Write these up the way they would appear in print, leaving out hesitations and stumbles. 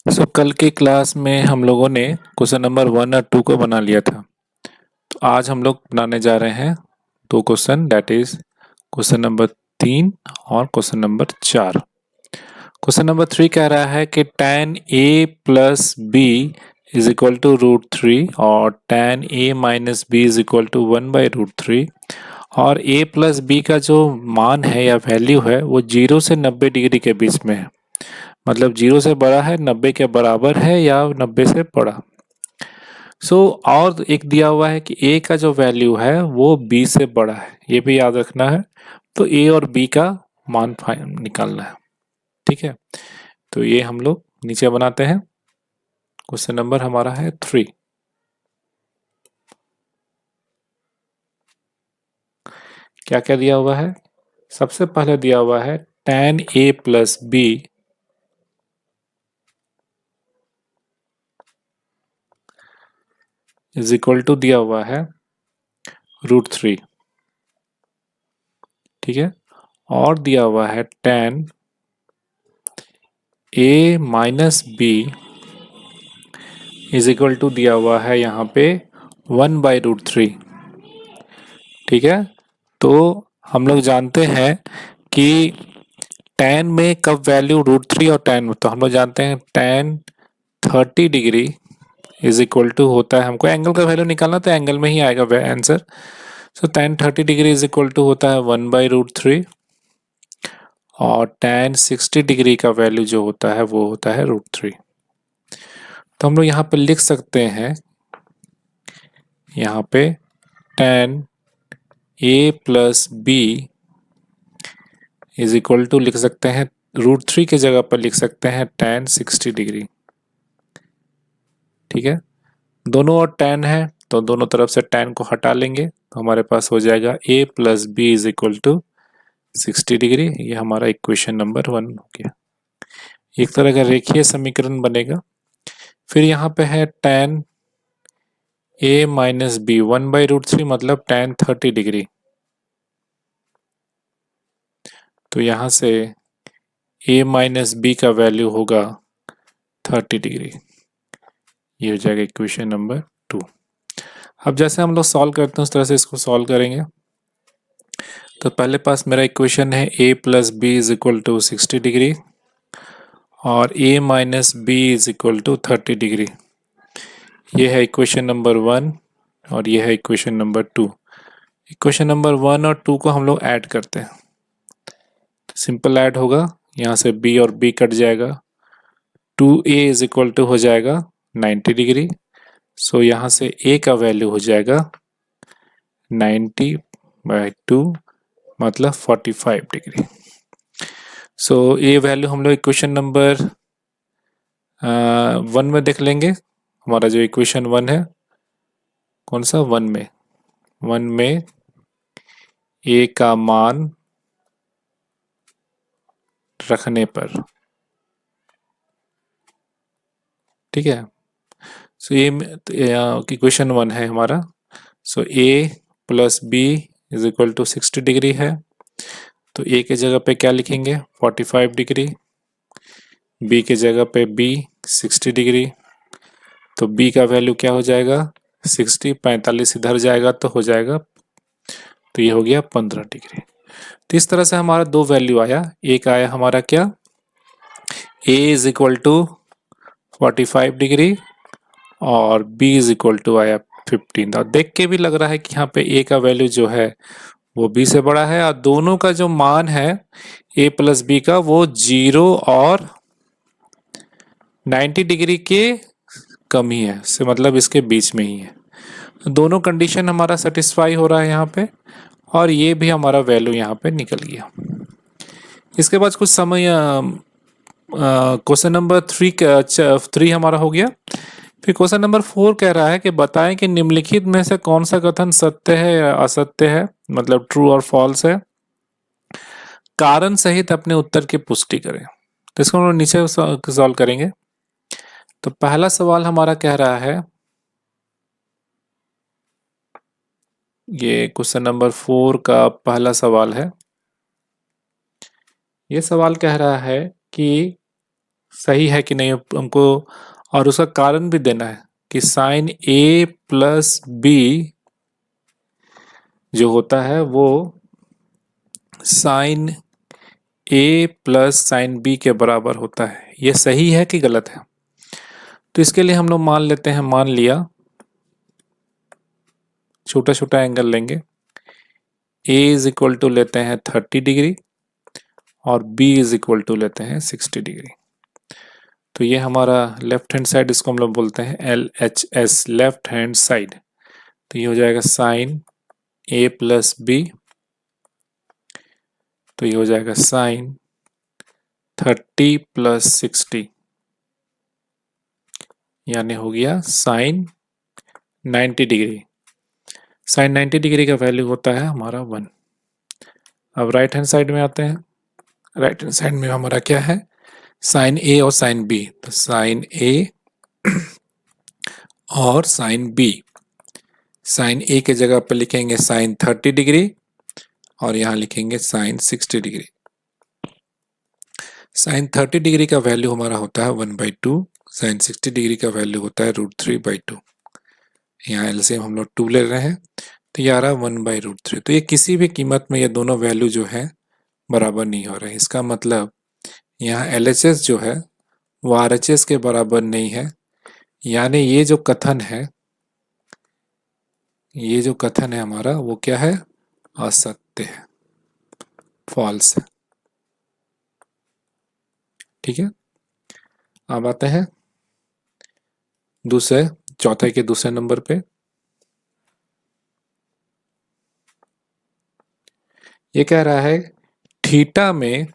कल के क्लास में हम लोगों ने क्वेश्चन नंबर 1 और 2 को बना लिया था। तो आज हम लोग बनाने जा रहे हैं दो question, that is question number 3 और क्वेश्चन नंबर 4। क्वेश्चन नंबर 3 कह रहा है कि tan a plus b is equal to √3 और tan a minus b is equal to 1/√3 और a प्लस बी का जो मान है या वैल्यू है वो 0 से 90 डिग्री के बीच में है। मतलब 0 से बड़ा है, 90 के बराबर है या 90 से बड़ा। और एक दिया हुआ है कि a का जो वैल्यू है वो b से बड़ा है, ये भी याद रखना है। तो a और b का मान निकालना है। ठीक है, तो ये हम लोग नीचे बनाते हैं। क्वेश्चन नंबर हमारा है 3। क्या क्या दिया हुआ है? सबसे पहले दिया हुआ है tan a plus b is equal to दिया हुआ है √3। ठीक है, और दिया हुआ है tan a minus b is equal to दिया हुआ है यहाँ पे 1/√3। ठीक है, तो हम लोग जानते हैं कि tan में कब वैल्यू √3 और tan, तो हम लोग जानते हैं tan 30 degree is equal to होता है, हमको एंगल का वैल्यू निकालना तो एंगल में ही आएगा answer. So tan 30 degree is equal to होता है 1/√3 और tan 60 डिग्री का वैल्यू जो होता है वो होता है √3। तो हम लोग यहाँ पे लिख सकते हैं, यहाँ पे tan a plus b is equal to लिख सकते हैं √3 के जगह पर लिख सकते हैं tan 60 डिग्री। ठीक है, दोनों और tan है तो दोनों तरफ से tan को हटा लेंगे तो हमारे पास हो जाएगा a plus b is equal to 60 degree. ये हमारा इक्वेशन नंबर 1 हो गया। एक तरह का रेखीय समीकरण बनेगा। फिर यहाँ पे है tan a माइनस बी 1/√3 मतलब tan 30 डिग्री। तो यहाँ से a माइनस बी का वैल्यू होगा 30 डिग्री। ये हो जाएगा इक्वेशन नंबर 2। अब जैसे हम लोग सॉल्व करते हैं उस तरह से इसको सॉल्व करेंगे। तो पहले पास मेरा इक्वेशन है a plus b is equal to 60 degree और a minus b is equal to 30 degree. ये है इक्वेशन नंबर 1 और ये है इक्वेशन नंबर 2। इक्वेशन नंबर 1 और 2 को हम लोग ऐड करते हैं, सिंपल ऐड होगा, यहाँ से b और b कट जाएगा, 2a इज इक्वल टू हो जाएगा 90 डिग्री। सो यहाँ से a का वैल्यू हो जाएगा 90/2 मतलब 45 डिग्री। सो ये वैल्यू हम लोग इक्वेशन नंबर 1 में देख लेंगे। हमारा जो इक्वेशन 1 है, कौन सा 1 में a का मान रखने पर। ठीक है, सो ये इक्वेशन 1 है हमारा। So a plus b is equal to 60 degree है, तो a के जगह पे क्या लिखेंगे 45 डिग्री, b के जगह पे b 60 डिग्री। तो b का वैल्यू क्या हो जाएगा 60, 45 इधर जाएगा तो हो जाएगा, तो ये हो गया 15 डिग्री। तो इस तरह से हमारा दो वैल्यू आया। एक आया हमारा क्या, a is equal to 45 degree और b इज इक्वल टू आया 15। और देख के भी लग रहा है कि यहाँ पे a का वैल्यू जो है वो b से बड़ा है और दोनों का जो मान है a प्लस बी का वो 0 और 90 डिग्री के कम ही है, से मतलब इसके बीच में ही है। दोनों कंडीशन हमारा सेटिस्फाई हो रहा है यहाँ पे और ये भी हमारा वैल्यू यहाँ पे निकल गया। इसके बाद कुछ समय क्वेश्चन नंबर 3 हमारा हो गया। फिर क्वेश्चन नंबर 4 कह रहा है कि बताएं कि निम्नलिखित में से कौन सा कथन सत्य है या असत्य है, मतलब ट्रू और फॉल्स है। कारण सहित अपने उत्तर की पुष्टि करें। तो इसको हम लोग नीचे सॉल्व करेंगे। तो पहला सवाल हमारा कह रहा है, ये क्वेश्चन नंबर 4 का पहला सवाल है। ये सवाल कह रहा है कि सही है कि नहीं हमको, और उसका कारण भी देना है कि साइन ए प्लस बी जो होता है वो साइन ए प्लस साइन बी के बराबर होता है। ये सही है कि गलत है? तो इसके लिए हम लोग मान लेते हैं, मान लिया, छोटा छोटा एंगल लेंगे। ए इज इक्वल टू लेते हैं 30 डिग्री और बी इज इक्वल टू लेते हैं 60 डिग्री। तो ये हमारा लेफ्ट हैंड साइड, इसको हम लोग बोलते हैं LHS, लेफ्ट हैंड साइड। तो ये हो जाएगा साइन ए प्लस बी, तो ये हो जाएगा साइन 30 प्लस 60, यानी हो गया साइन 90 डिग्री। साइन 90 डिग्री का वैल्यू होता है हमारा 1। अब राइट हैंड साइड में आते हैं। राइट हैंड साइड में हमारा क्या है? साइन ए और साइन बी। तो साइन ए और साइन बी, साइन ए के जगह पर लिखेंगे साइन 30 डिग्री और यहाँ लिखेंगे साइन 60 डिग्री। साइन 30 डिग्री का वैल्यू हमारा होता है 1/2, साइन 60 डिग्री का वैल्यू होता है √3/2। यहाँ एलसीएम हम लोग 2 ले रहे हैं, तो ये आ रहा है 1/√3। तो ये किसी भी कीमत में ये दोनों वैल्यू जो है बराबर नहीं हो रहे। इसका मतलब यहाँ LHS जो है वो RHS के बराबर नहीं है, यानी ये जो कथन है, ये जो कथन है हमारा वो क्या है? असत्य है, फॉल्स है। ठीक है, अब आते हैं चौथे के दूसरे नंबर पे। ये कह रहा है थीटा में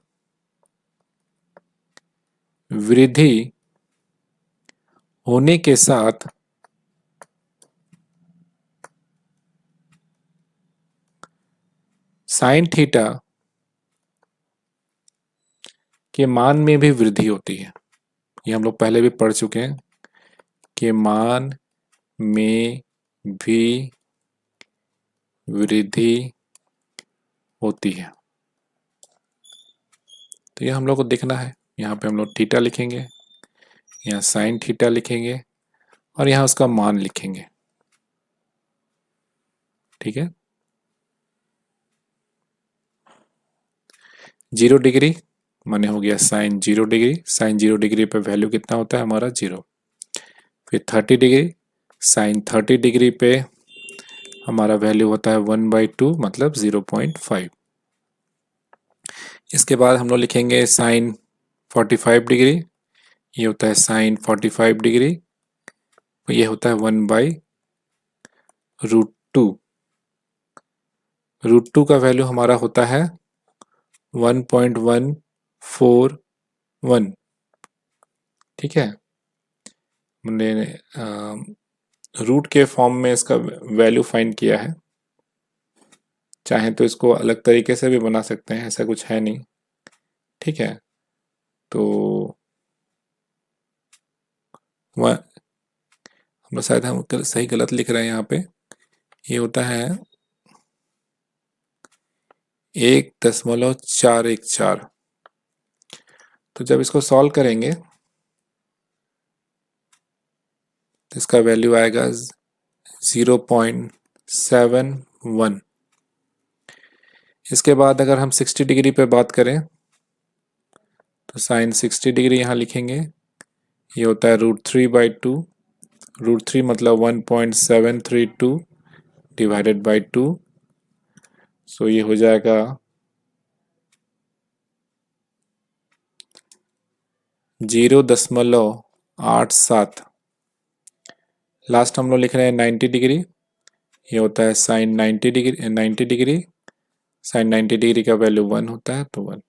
वृद्धि होने के साथ साइन थीटा के मान में भी वृद्धि होती है। ये हम लोग पहले भी पढ़ चुके हैं कि मान में भी वृद्धि होती है। तो ये हम लोग को देखना है। यहाँ पे हम लोग थीटा लिखेंगे, यहाँ साइन थीटा लिखेंगे और यहाँ उसका मान लिखेंगे। ठीक है, 0 डिग्री माने हो गया साइन 0 डिग्री। साइन 0 डिग्री पे वैल्यू कितना होता है हमारा? 0। फिर 30 डिग्री, साइन 30 डिग्री पे हमारा वैल्यू होता है 1/2, मतलब 0.5। इसके बाद हम लोग लिखेंगे साइन 45 डिग्री, ये होता है साइन 45 डिग्री, ये होता है 1/√2। √2 का वैल्यू हमारा होता है 1.141। ठीक है, मैंने रूट के फॉर्म में इसका वैल्यू फाइंड किया है। चाहे तो इसको अलग तरीके से भी बना सकते हैं, ऐसा कुछ है नहीं। ठीक है, तो हम शायद हम सही गलत लिख रहे हैं यहाँ पे। ये होता है 1.414। तो जब इसको सॉल्व करेंगे तो इसका वैल्यू आएगा 0.71। इसके बाद अगर हम 60 डिग्री पे बात करें तो साइन 60 डिग्री यहाँ लिखेंगे। ये होता है √3/2। √3 मतलब 1.732 डिवाइडेड बाई 2। सो ये हो जाएगा 0.87। लास्ट हम लोग लिख रहे हैं 90 डिग्री। ये होता है sine 90 degree. 90 degree sine 90 degree का वैल्यू 1 होता है, तो 1।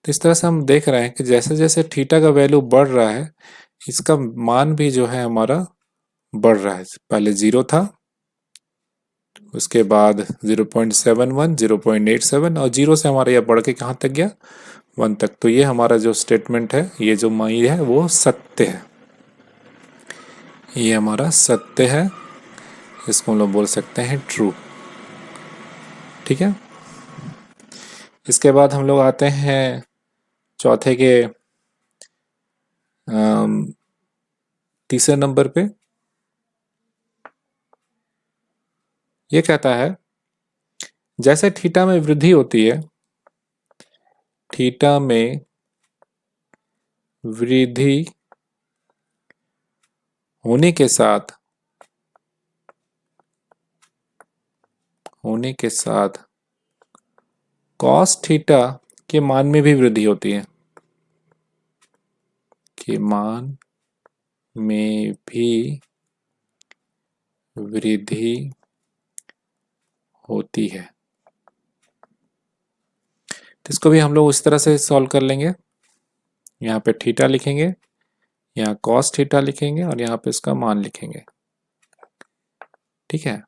तो इस तरह से हम देख रहे हैं कि जैसे जैसे थीटा का वैल्यू बढ़ रहा है, इसका मान भी जो है हमारा बढ़ रहा है। पहले 0 था, उसके बाद 0.71, 0.87 और 0 से हमारा यह बढ़ के कहाँ तक गया? 1 तक। तो ये हमारा जो स्टेटमेंट है, ये जो माई है वो सत्य है। ये हमारा सत्य है, इसको हम लोग बोल सकते हैं ट्रू। ठीक है, इसके बाद हम लोग आते हैं चौथे के तीसरे नंबर पे ये कहता है जैसे थीटा में वृद्धि होती है, थीटा में वृद्धि होने के साथ कॉस थीटा के मान में भी वृद्धि होती है, के मान में भी वृद्धि होती है। तो इसको भी हम लोग उस तरह से सॉल्व कर लेंगे। यहाँ पे थीटा लिखेंगे, यहाँ कॉस थीटा लिखेंगे और यहाँ पे इसका मान लिखेंगे। ठीक है,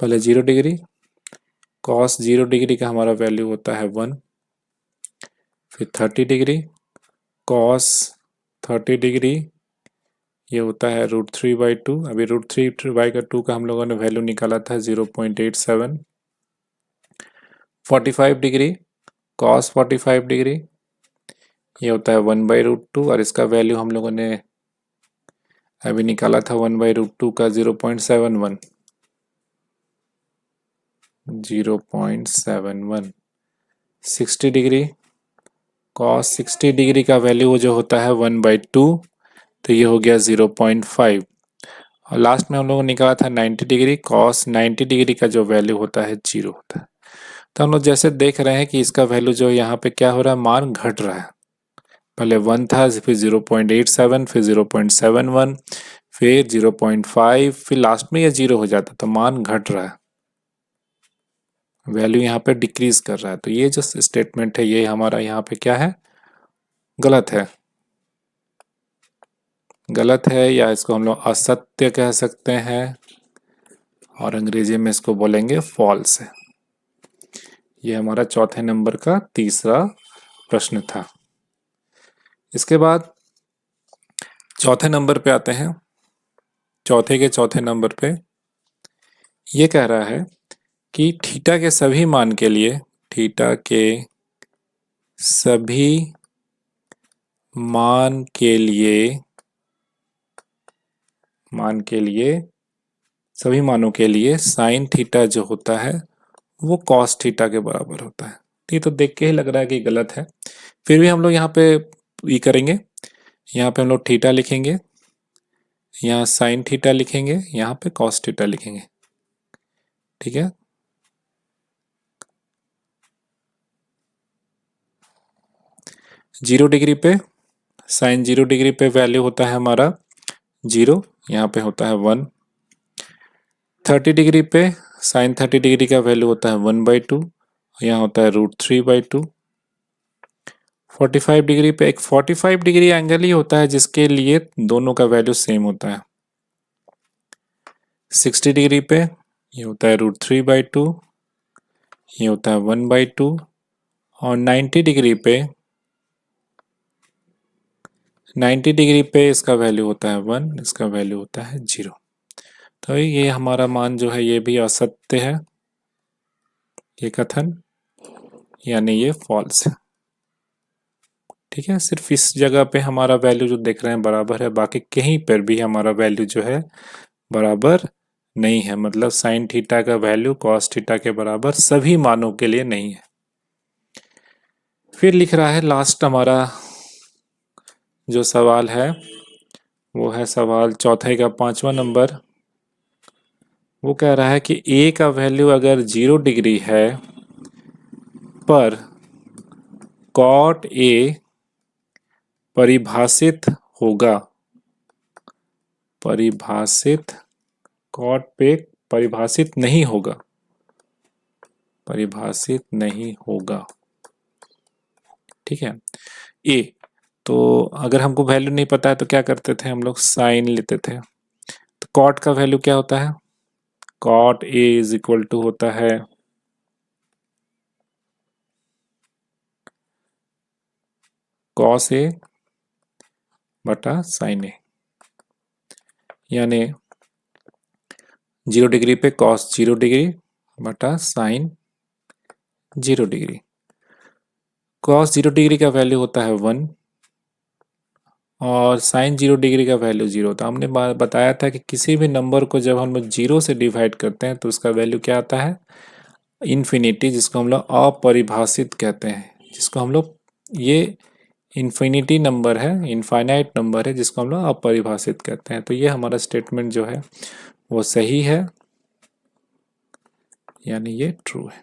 पहले 0 डिग्री, कॉस 0 डिग्री का हमारा वैल्यू होता है 1। फिर 30 डिग्री, कॉस 30 डिग्री ये होता है √3/2। अभी √3/2 का हम लोगों ने वैल्यू निकाला था 0.87। 45 डिग्री, कॉस 45 डिग्री ये होता है 1/√2 और इसका वैल्यू हम लोगों ने अभी निकाला था 1/√2 का 0.71। 60 डिग्री, कॉस 60 डिग्री का वैल्यू जो होता है 1/2 तो ये हो गया 0.5। और लास्ट में हम लोगों ने निकाला था 90 डिग्री, कॉस 90 डिग्री का जो वैल्यू होता है 0 होता है। तो हम लोग जैसे देख रहे हैं कि इसका वैल्यू जो यहाँ पे क्या हो रहा है, मान घट रहा है। पहले 1 था, फिर 0.87, फिर 0.71, फिर 0.5, फिर लास्ट में ये 0 हो जाता, तो मान घट रहा है, वैल्यू यहाँ पे डिक्रीज कर रहा है। तो ये जो स्टेटमेंट है ये हमारा यहाँ पे क्या है, गलत है। गलत है या इसको हम लोग असत्य कह सकते हैं और अंग्रेजी में इसको बोलेंगे फॉल्स है। ये हमारा चौथे नंबर का तीसरा प्रश्न था। इसके बाद चौथे नंबर पे आते हैं। चौथे के चौथे नंबर पे ये कह रहा है कि थीटा के सभी मान के लिए, थीटा के सभी मान के लिए, सभी मानों के लिए साइन थीटा जो होता है वो कॉस थीटा के बराबर होता है। ये तो देख के ही लग रहा है कि गलत है, फिर भी हम लोग यहाँ पे ये करेंगे। यहाँ पे हम लोग थीटा लिखेंगे, यहाँ साइन थीटा लिखेंगे, यहाँ पे कॉस थीटा लिखेंगे। ठीक है, जीरो डिग्री पे साइन 0 डिग्री पे वैल्यू होता है हमारा 0, यहाँ पे होता है 1। 30 डिग्री पे साइन 30 डिग्री का वैल्यू होता है 1/2, यहाँ होता है √3/2। 45 डिग्री पे एक 45 डिग्री एंगल ही होता है जिसके लिए दोनों का वैल्यू सेम होता है। 60 डिग्री पे ये होता है √3/2, ये होता है 1/2। और 90 डिग्री पे इसका वैल्यू होता है 1, इसका वैल्यू होता है 0। तो ये हमारा मान जो है ये भी असत्य है, ये कथन, यानी ये फॉल्स है। ठीक है, सिर्फ इस जगह पे हमारा वैल्यू जो देख रहे हैं बराबर है, बाकी कहीं पर भी हमारा वैल्यू जो है बराबर नहीं है। मतलब साइन थीटा का वैल्यू कॉस थीटा के बराबर सभी मानों के लिए नहीं है। फिर लिख रहा है लास्ट हमारा जो सवाल है वो है सवाल चौथे का 5वां नंबर। वो कह रहा है कि ए का वैल्यू अगर 0 डिग्री है पर कॉट ए परिभाषित होगा, कॉट पे परिभाषित नहीं होगा, ठीक है। ए तो अगर हमको वैल्यू नहीं पता है तो क्या करते थे हम लोग, साइन लेते थे। तो कॉट का वैल्यू क्या होता है, cot a is equal to होता है कॉस ए बटा साइन ए, यानी 0 डिग्री पे कॉस 0 डिग्री बटा साइन 0 डिग्री। कॉस 0 डिग्री का वैल्यू होता है 1 और साइन 0 डिग्री का वैल्यू 0 था। हमने बताया था कि किसी भी नंबर को जब हम लोग 0 से डिवाइड करते हैं तो उसका वैल्यू क्या आता है, इन्फिनिटी, जिसको हम लोग अपरिभाषित कहते हैं, जिसको हम लोग, ये इन्फिनिटी नंबर है, इनफाइनाइट नंबर है, जिसको हम लोग अपरिभाषित कहते हैं। तो ये हमारा स्टेटमेंट जो है वो सही है, यानी ये ट्रू है।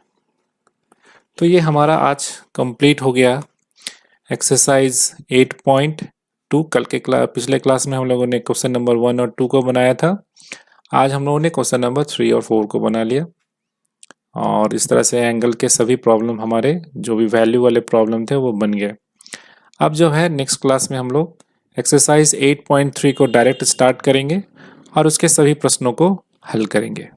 तो ये हमारा आज कंप्लीट हो गया एक्सरसाइज 8.2। पिछले क्लास में हम लोगों ने क्वेश्चन नंबर 1 और 2 को बनाया था। आज हम लोगों ने क्वेश्चन नंबर 3 और 4 को बना लिया, और इस तरह से एंगल के सभी प्रॉब्लम, हमारे जो भी वैल्यू वाले प्रॉब्लम थे वो बन गए। अब जो है नेक्स्ट क्लास में हम लोग एक्सरसाइज 8.3 को डायरेक्ट स्टार्ट करेंगे और उसके सभी प्रश्नों को हल करेंगे।